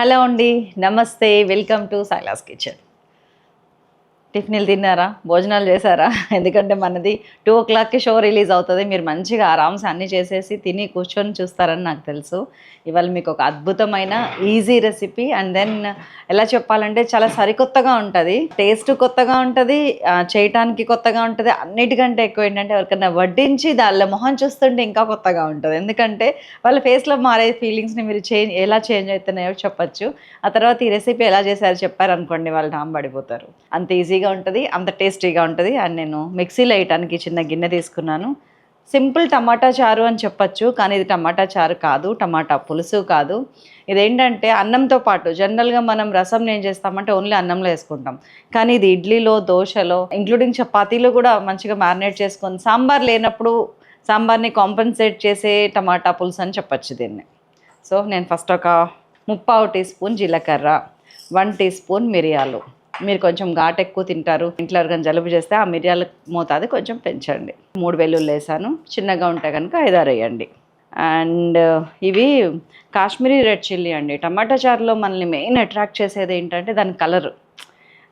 Hello అండి, నమస్తే. Welcome to Silas kitchen. టిఫిన్లు తిన్నారా? భోజనాలు చేశారా? ఎందుకంటే మనది 2:00కి షో రిలీజ్ అవుతుంది. మీరు మంచిగా ఆరామ్స్ అన్నీ చేసేసి తిని కూర్చొని చూస్తారని నాకు తెలుసు. ఇవాళ మీకు ఒక అద్భుతమైన ఈజీ రెసిపీ అండ్ దెన్ ఎలా చెప్పాలంటే చాలా సరికొత్తగా ఉంటుంది. టేస్ట్ కొత్తగా ఉంటుంది, చేయటానికి కొత్తగా ఉంటుంది. అన్నిటికంటే ఎక్కువ ఏంటంటే ఎవరికైనా వడ్డించి దానిలో మొహం చూస్తుంటే ఇంకా కొత్తగా ఉంటుంది. ఎందుకంటే వాళ్ళ ఫేస్లో మారే ఫీలింగ్స్ని మీరు ఎలా చేంజ్ అవుతున్నాయో చెప్పచ్చు. ఆ తర్వాత ఈ రెసిపీ ఎలా చేశారో చెప్పారనుకోండి, వాళ్ళు నాంబడిపోతారు. అంత ఈజీగా ఉంటుంది, అంత టేస్టీగా ఉంటుంది. అండ్ నేను మిక్సీలో వేయటానికి చిన్న గిన్నె తీసుకున్నాను. సింపుల్ టమాటా చారు అని చెప్పచ్చు, కానీ ఇది టమాటా చారు కాదు, టమాటా పులుసు కాదు. ఇదేంటంటే అన్నంతో పాటు జనరల్గా మనం రసం ఏం చేస్తామంటే ఓన్లీ అన్నంలో వేసుకుంటాం, కానీ ఇది ఇడ్లీలో, దోశలో, ఇంక్లూడింగ్ చపాతీలో కూడా మంచిగా మ్యారినేట్ చేసుకొని సాంబార్ లేనప్పుడు సాంబార్ని కాంపెన్సేట్ చేసే టమాటా పులుసు అని చెప్పచ్చు దీన్ని. సో నేను ఫస్ట్ ఒక 3/4 టీ స్పూన్ జీలకర్ర, 1 టీ స్పూన్ మిరియాలు. మీరు కొంచెం ఘాటు ఎక్కువ తింటారు, ఇంట్లో ఎవరికైనా జలుబు చేస్తే ఆ మిరియాల మోతాదు కొంచెం పెంచండి. 3 వెల్లుల్లి వేసాను, చిన్నగా ఉంటే కనుక 5-6 వేయండి. అండ్ ఇవి కాశ్మీరీ రెడ్ చిల్లీ అండి. టమాటా చారులో మనల్ని మెయిన్ అట్రాక్ట్ చేసేది ఏంటంటే దాని కలర్.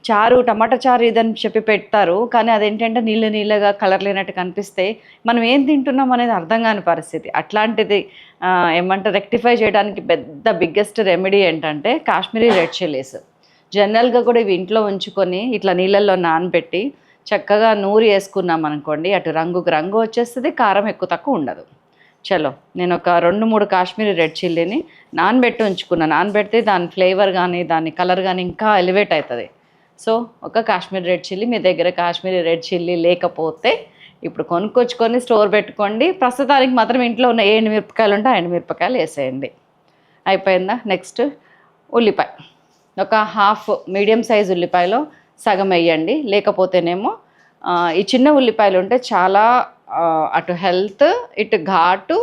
చారు టమాటా చారు ఇదని చెప్పి పెడతారు, కానీ అదేంటంటే నీళ్ళగా కలర్ లేనట్టు కనిపిస్తే మనం ఏం తింటున్నాం అనేది అర్థం కాని పరిస్థితి. అట్లాంటిది ఏమంటారు, రెక్టిఫై చేయడానికి పెద్ద బిగ్గెస్ట్ రెమెడీ ఏంటంటే కాశ్మీరీ రెడ్ చిల్లీస్. జనరల్గా కూడా ఇవి ఇంట్లో ఉంచుకొని ఇట్లా నీళ్ళల్లో నానబెట్టి చక్కగా నూరి వేసుకున్నాం అనుకోండి, అటు రంగుకు రంగు వచ్చేస్తుంది, కారం ఎక్కువ తక్కువ ఉండదు. చలో నేను ఒక 2-3 కాశ్మీరీ రెడ్ చిల్లీని నానబెట్టి ఉంచుకున్నాను. నానబెడితే దాని ఫ్లేవర్ కానీ దాని కలర్ కానీ ఇంకా ఎలివేట్ అవుతుంది. సో ఒక కాశ్మీరీ రెడ్ చిల్లీ, మీ దగ్గర కాశ్మీరీ రెడ్ చిల్లీ లేకపోతే ఇప్పుడు కొనుక్కొచ్చుకొని స్టోర్ పెట్టుకోండి. ప్రస్తుతానికి మాత్రం ఇంట్లో ఉన్న ఎండుమిరపకాయలు ఉంటే ఎండుమిరపకాయలు వేసేయండి. అయిపోయిందా? నెక్స్ట్ ఉల్లిపాయ, ఒక హాఫ్ మీడియం సైజ్ ఉల్లిపాయలో సగం వేయండి. లేకపోతేనేమో ఈ చిన్న ఉల్లిపాయలు ఉంటే చాలా అటు హెల్త్, ఇటు ఘాటు,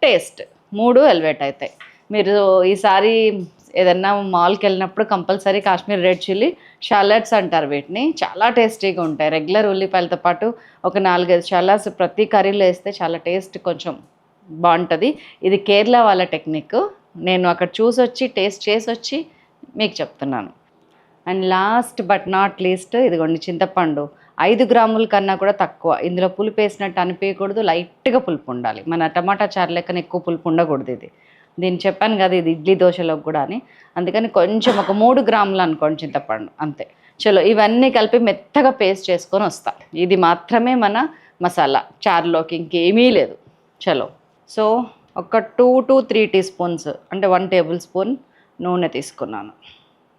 టేస్ట్ 3 ఎలివేట్ అవుతాయి. మీరు ఈసారి ఏదన్నా మాల్కి వెళ్ళినప్పుడు compulsory Kashmir red chilli shallots అంటారు వీటిని, చాలా టేస్టీగా ఉంటాయి. రెగ్యులర్ ఉల్లిపాయలతో పాటు ఒక 4-5 షాలెట్స్ ప్రతి కర్రీలో వేస్తే చాలా టేస్ట్ కొంచెం బాగుంటుంది. ఇది కేరళ వాళ్ళ టెక్నిక్. నేను అక్కడ చూసొచ్చి టేస్ట్ చేసి వచ్చి మీకు చెప్తున్నాను. And last but not least ఇదిగోండి చింతపండు. 5 గ్రాముల కన్నా కూడా తక్కువ. ఇందులో పులుపు వేసినట్టు అనిపించకూడదు, లైట్గా పులుపు ఉండాలి. మన టమాటా చారు లెక్కన ఎక్కువ పులుపు ఉండకూడదు. దీన్ని చెప్పాను కదా, ఇది ఇడ్లీ దోశలోకి కూడా అని, అందుకని కొంచెం ఒక 3 గ్రాములు అనుకోండి చింతపండు, అంతే. చలో ఇవన్నీ కలిపి మెత్తగా పేస్ట్ చేసుకొని వస్తా. ఇది మాత్రమే మన మసాలా చారులోకి, ఇంకేమీ లేదు. చలో సో ఒక 2-3 టీ స్పూన్స్ అంటే 1 టేబుల్ స్పూన్ నూనె తీసుకున్నాను.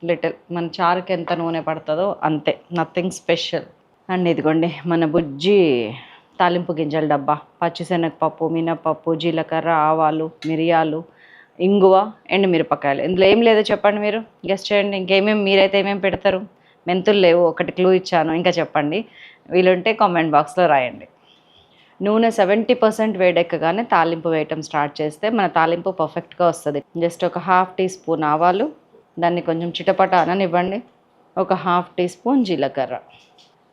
లిటిల్ మన చారుకి ఎంత నూనె పడుతుందో అంతే, నథింగ్ స్పెషల్. అండ్ ఇదిగోండి మన బుజ్జి తాలింపు గింజల డబ్బా. పచ్చిశనగపప్పు, మినపప్పు, జీలకర్ర, ఆవాలు, మిరియాలు, ఇంగువ, ఎండుమిరపకాయలు. ఇందులో ఏం లేదో చెప్పండి, మీరు గెస్ట్ చేయండి. ఇంకేమేమి మీరైతే ఏమేమి పెడతారు? మెంతులు లేవు, ఒకటి క్లూ ఇచ్చాను, ఇంకా చెప్పండి. వీలుంటే కామెంట్ బాక్స్లో రాయండి. నూనె 70% వేడెక్కగానే తాలింపు వేయటం స్టార్ట్ చేస్తే మన తాలింపు పర్ఫెక్ట్గా వస్తుంది. జస్ట్ ఒక 1/2 టీ స్పూన్ ఆవాలు, దాన్ని కొంచెం చిటపట అననివ్వండి. ఒక 1/2 టీ స్పూన్ జీలకర్ర.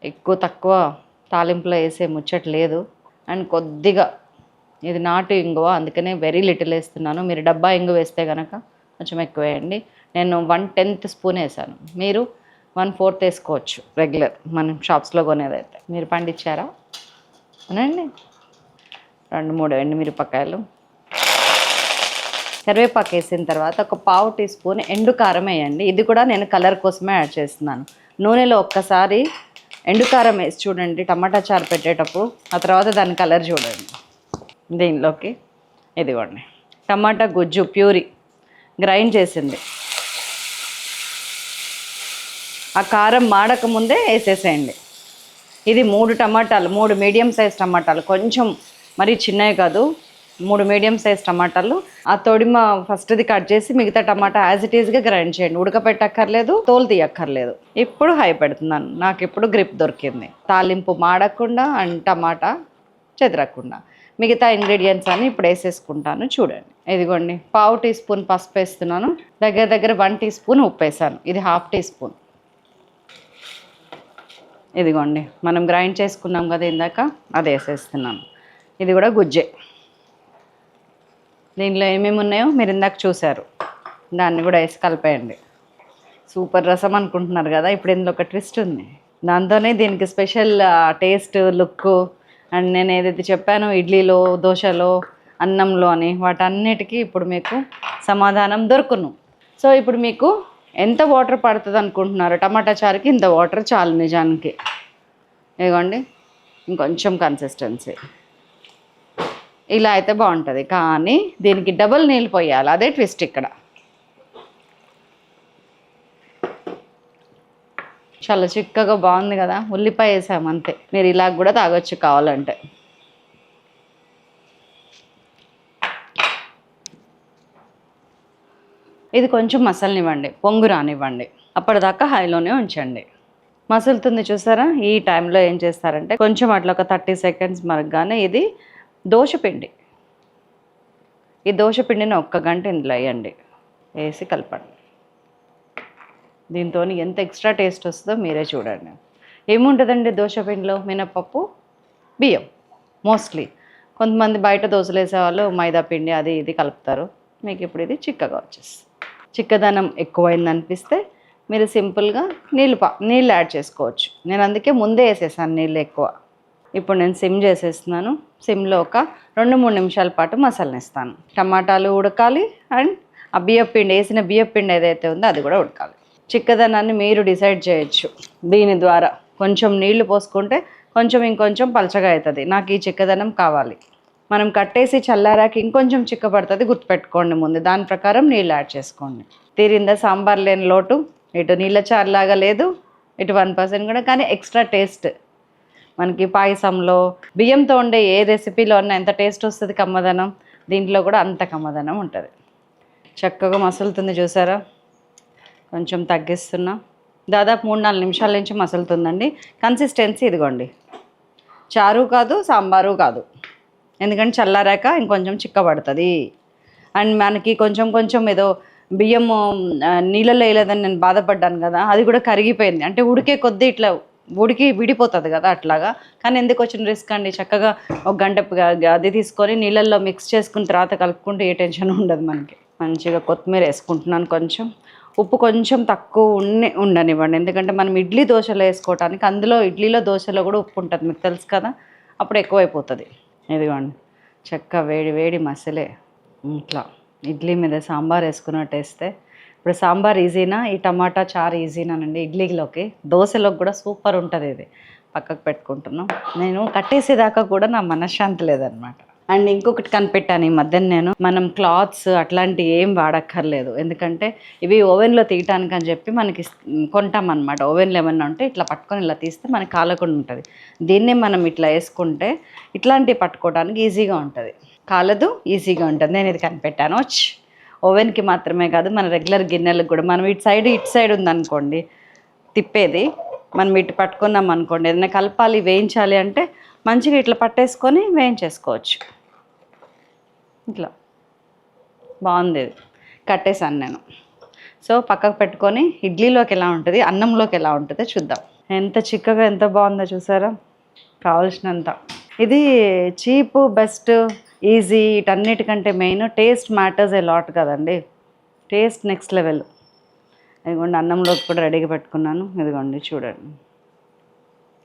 ఎక్కువ తక్కువ తాలింపులో వేసే ముచ్చట లేదు. అండ్ కొద్దిగా ఇది నాటు ఇంగువ, అందుకనే వెరీ లిటిల్ వేస్తున్నాను. మీరు డబ్బా ఇంగువ వేస్తే కనుక కొంచెం ఎక్కువ వేయండి. నేను 1/10 స్పూన్ వేసాను, మీరు 1/4 వేసుకోవచ్చు. రెగ్యులర్ మనం షాప్స్లో కొనేదైతే. మీరు పండించారా అనండి. 2-3 ఎండుమిరపకాయలు, కరివేపాకు వేసిన తర్వాత ఒక 1/4 టీ స్పూన్ ఎండు కారం వేయండి. ఇది కూడా నేను కలర్ కోసమే యాడ్ చేస్తున్నాను. నూనెలో ఒక్కసారి ఎండు కారం వేసి చూడండి టమాటా చారు పెట్టేటప్పుడు, ఆ తర్వాత దాని కలర్ చూడండి. దీనిలోకి ఇదిగోండి టమాటా గుజ్జు ప్యూరీ గ్రైండ్ చేసింది, ఆ కారం మాడక ముందే వేసేసేయండి. ఇది 3 టమాటాలు, 3 మీడియం సైజ్ టమాటాలు, కొంచెం మరీ చిన్నవి కాదు, 3 మీడియం సైజ్ టమాటాలు. ఆ తొడిమ ఫస్ట్ది కట్ చేసి మిగతా టమాటా యాజ్ ఇట్ ఈజ్గా గ్రైండ్ చేయండి. ఉడకపెట్టక్కర్లేదు, తోలు తీయక్కర్లేదు. ఇప్పుడు హై పెడుతున్నాను, నాకు ఇప్పుడు గ్రిప్ దొరికింది. తాలింపు మాడకుండా అండ్ టమాటా చెదరకుండా. మిగతా ఇంగ్రీడియంట్స్ అన్నీ ఇప్పుడు వేసేసుకుంటాను. చూడండి ఇదిగోండి 1/4 టీ స్పూన్ పసుపు వేస్తున్నాను, దగ్గర 1 టీ స్పూన్ ఉప్పు వేసాను, ఇది 1/2 టీ స్పూన్. ఇదిగోండి మనం గ్రైండ్ చేసుకున్నాం కదా ఇందాక, అది వేసేస్తున్నాను. ఇది కూడా గుజ్జే. దీనిలో ఏమేమి ఉన్నాయో మీరు ఇందాక చూశారు. దాన్ని కూడా వేసి కలిపేయండి. సూపర్ రసం అనుకుంటున్నారు కదా, ఇప్పుడు ఇందులో ఒక ట్విస్ట్ ఉంది. దాంతోనే దీనికి స్పెషల్ టేస్ట్, లుక్. అండ్ నేను ఏదైతే చెప్పానో ఇడ్లీలో, దోశలో, అన్నంలో అని, వాటన్నిటికీ ఇప్పుడు మీకు సమాధానం దొరుకును. సో ఇప్పుడు మీకు ఎంత వాటర్ పడుతుంది అనుకుంటున్నారు? టమాటా చారుకి ఇంత వాటర్ చాలు నిజానికి. ఇదిగోండి, ఇంకొంచెం కన్సిస్టెన్సీ ఇలా అయితే బాగుంటుంది. కానీ దీనికి డబుల్ నీళ్ళు పోయాలి, అదే ట్విస్ట్ ఇక్కడ. చాలా చిక్కగా బాగుంది కదా, ఉల్లిపాయ వేసాము అంతే. మీరు ఇలా కూడా తాగొచ్చు కావాలంటే. ఇది కొంచెం మసలనివ్వండి, పొంగు రానివ్వండి. అప్పటిదాకా హైలోనే ఉంచండి. మసులుతుంది చూసారా? ఈ టైంలో ఏం చేస్తారంటే కొంచెం అట్లా ఒక 30 సెకండ్స్ మరగగానే ఇది దోశపిండి. ఈ దోశపిండిని 1 గంట ఇందులో వేయండి, వేసి కలపండి. దీంతో ఎంత ఎక్స్ట్రా టేస్ట్ వస్తుందో మీరే చూడండి. ఏముంటుందండి దోశపిండిలో? మినపప్పు, బియ్యం మోస్ట్లీ. కొంతమంది బయట దోశలు వేసేవాళ్ళు మైదా పిండి అది ఇది కలుపుతారు. మీకు ఇప్పుడు ఇది చిక్కగా వచ్చేస్తుంది. చిక్కదనం ఎక్కువైంది అనిపిస్తే మీరు సింపుల్గా నీళ్ళు యాడ్ చేసుకోవచ్చు. నేను అందుకే ముందే వేసేసాను నీళ్ళు ఎక్కువ. ఇప్పుడు నేను సిమ్ చేసేస్తున్నాను. సిమ్లో ఒక 2-3 నిమిషాల పాటు మసాలానిస్తాను. టమాటాలు ఉడకాలి అండ్ ఆ బియ్యపిండి, వేసిన బియ్యపిండి ఏదైతే ఉందో అది కూడా ఉడకాలి. చిక్కదనాన్ని మీరు డిసైడ్ చేయొచ్చు దీని ద్వారా. కొంచెం నీళ్లు పోసుకుంటే కొంచెం ఇంకొంచెం పలచగా అవుతుంది. నాకు ఈ చిక్కదనం కావాలి. మనం కట్టేసి చల్లారాక ఇంకొంచెం చిక్కబడుతుంది, గుర్తుపెట్టుకోండి ముందు. దాని ప్రకారం నీళ్ళు యాడ్ చేసుకోండి. తీరిందా సాంబార్ లేని లోటు? ఇటు నీళ్ళ చారులాగా లేదు, ఇటు 1% కూడా. కానీ ఎక్స్ట్రా టేస్ట్ మనకి పాయసంలో, బియ్యంతో ఉండే ఏ రెసిపీలో ఉన్న ఎంత టేస్ట్ వస్తుంది కమ్మదనం, దీంట్లో కూడా అంత కమ్మదనం ఉంటుంది. చక్కగా మసులుతుంది చూసారా? కొంచెం తగ్గిస్తున్నా. దాదాపు 3-4 నిమిషాల నుంచి మసులుతుందండి. కన్సిస్టెన్సీ ఇదిగోండి, చారు కాదు సాంబారు కాదు. ఎందుకంటే చల్లారాక ఇంకొంచెం చిక్కబడుతుంది. అండ్ మనకి కొంచెం ఏదో బియ్యం నీళ్ళలో వేయలేదని నేను బాధపడ్డాను కదా, అది కూడా కరిగిపోయింది. అంటే ఉడికే కొద్దీ ఇట్లా ఉడికి విడిపోతుంది కదా అట్లాగా. కానీ ఎందుకు వచ్చిన రిస్క్ అండి? చక్కగా 1 గంట అది తీసుకొని నీళ్ళల్లో మిక్స్ చేసుకున్న తర్వాత కలుపుకుంటే ఏ టెన్షన్ ఉండదు మనకి. మంచిగా కొత్తిమీర వేసుకుంటున్నాను. కొంచెం ఉప్పు కొంచెం తక్కువ ఉండనివ్వండి. ఎందుకంటే మనం ఇడ్లీ దోశలో వేసుకోవటానికి, అందులో ఇడ్లీలో దోశలో కూడా ఉప్పు ఉంటుంది, మీకు తెలుసు కదా. అప్పుడు ఎక్కువైపోతుంది. ఇదిగోండి, వేడి వేడి మసలే ఇట్లా ఇడ్లీ మీద సాంబార్ వేసుకున్నట్టు వేస్తే. ఇప్పుడు సాంబార్ ఈజీనా, ఈ టమాటా చారు ఈజీనానండి ఇడ్లీలోకి. దోశలోకి కూడా సూపర్ ఉంటుంది. ఇది పక్కకు పెట్టుకుంటున్నాం. నేను కట్టేసేదాకా కూడా నా మనశ్శాంతి లేదనమాట. అండ్ ఇంకొకటి కనిపెట్టాను ఈ మధ్యన నేను, మనం క్లాత్స్ అట్లాంటివి ఏం వాడక్కర్లేదు. ఎందుకంటే ఇవి ఓవెన్లో తీయటానికి అని చెప్పి మనకి కొంటామన్నమాట. ఓవెన్లో ఏమన్నా ఉంటే ఇట్లా పట్టుకొని ఇలా తీస్తే మనకి కాలకుండా ఉంటుంది. దీన్నే మనం ఇట్లా వేసుకుంటే ఇట్లాంటివి పట్టుకోవడానికి ఈజీగా ఉంటుంది, కాలదు, ఈజీగా ఉంటుంది. నేను ఇది కనిపెట్టాను. ఓవెన్కి మాత్రమే కాదు, మన రెగ్యులర్ గిన్నెలకు కూడా. మనం ఇటు సైడ్ ఉందనుకోండి తిప్పేది, మనం ఇటు పట్టుకున్నాం అనుకోండి, ఏదైనా కలపాలి వేయించాలి అంటే మంచిగా ఇట్లా పట్టేసుకొని వేయించేసుకోవచ్చు. ఇట్లా బాగుంది. ఇది కట్టేసాను నేను. సో పక్కకు పెట్టుకొని ఇడ్లీలోకి ఎలా ఉంటుంది, అన్నంలోకి ఎలా ఉంటుందో చూద్దాం. ఎంత చిక్కగా ఎంత బాగుందో చూసారా? కావాల్సినంత. ఇది చీప్, బెస్ట్, ఈజీ, వీటన్నిటికంటే main taste matters a lot కదండి. Taste next level. ఇదిగోండి, అన్నంలోకి కూడా రెడీగా పెట్టుకున్నాను. ఇదిగోండి చూడండి,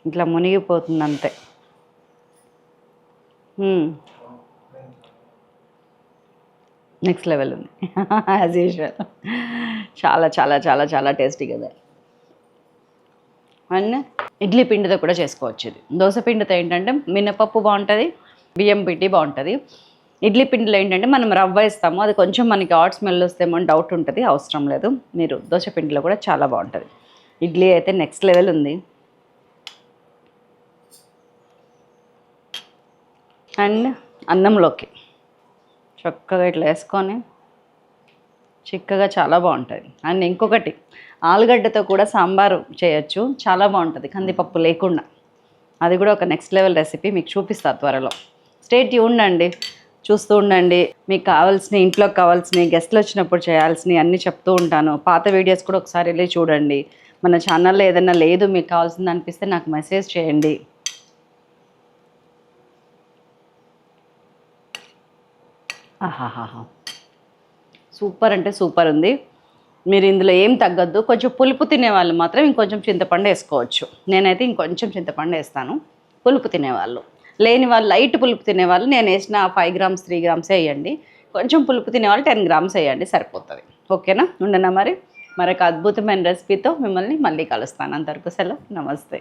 ఇట్లా మునిగిపోతుంది అంతే. నెక్స్ట్ లెవెల్ ఉంది యాజ్ యూజువల్. చాలా చాలా చాలా చాలా టేస్టీ కదా. అండ్ ఇడ్లీ పిండితో కూడా చేసుకోవచ్చు. ఇది దోశ పిండితో ఏంటంటే మినపప్పు బాగుంటుంది, బియ్యం పిండి బాగుంటుంది. ఇడ్లీ పిండిలో ఏంటంటే మనం రవ్వ వేస్తాము, అది కొంచెం మనకి ఆడ్ స్మెల్ వస్తేమో అని డౌట్ ఉంటుంది, అవసరం లేదు. మీరు దోశ పిండిలో కూడా చాలా బాగుంటుంది. ఇడ్లీ అయితే నెక్స్ట్ లెవెల్ ఉంది. అండ్ అన్నంలోకి చక్కగా ఇట్లా వేసుకొని చిక్కగా చాలా బాగుంటుంది. అండ్ ఇంకొకటి, ఆలుగడ్డతో కూడా సాంబారు చేయొచ్చు, చాలా బాగుంటుంది కందిపప్పు లేకుండా. అది కూడా ఒక నెక్స్ట్ లెవెల్ రెసిపీ, మీకు చూపిస్తాను త్వరలో. స్టే ట్యూన్డ్ అండి, చూస్తూ ఉండండి. మీకు కావాల్సినవి, ఇంట్లోకి కావాల్సినవి, గెస్ట్లు వచ్చినప్పుడు చేయాల్సినవి అన్నీ చెప్తూ ఉంటాను. పాత వీడియోస్ కూడా ఒకసారి వెళ్ళి చూడండి. మన ఛానల్లో ఏదైనా లేదు మీకు కావాల్సింది అనిపిస్తే నాకు మెసేజ్ చేయండి. ఆహాహా, సూపర్ అంటే సూపర్ ఉంది. మీరు ఇందులో ఏం తగ్గద్దు. కొంచెం పులుపు తినేవాళ్ళు మాత్రం ఇంకొంచెం చింతపండు వేసుకోవచ్చు. నేనైతే ఇంకొంచెం చింతపండు వేస్తాను, పులుపు తినేవాళ్ళు. లేని వాళ్ళు, లైట్ పులుపు తినేవాళ్ళు నేను వేసిన 5 గ్రామ్స్ 3 గ్రామ్సే వేయండి. కొంచెం పులుపు తినేవాళ్ళు 10 గ్రామ్స్ వేయండి, సరిపోతుంది. ఓకేనా? ఉండనా మరి? మరొక అద్భుతమైన రెసిపీతో మిమ్మల్ని మళ్ళీ కలుస్తాను. అంతవరకు సెలవు. నమస్తే.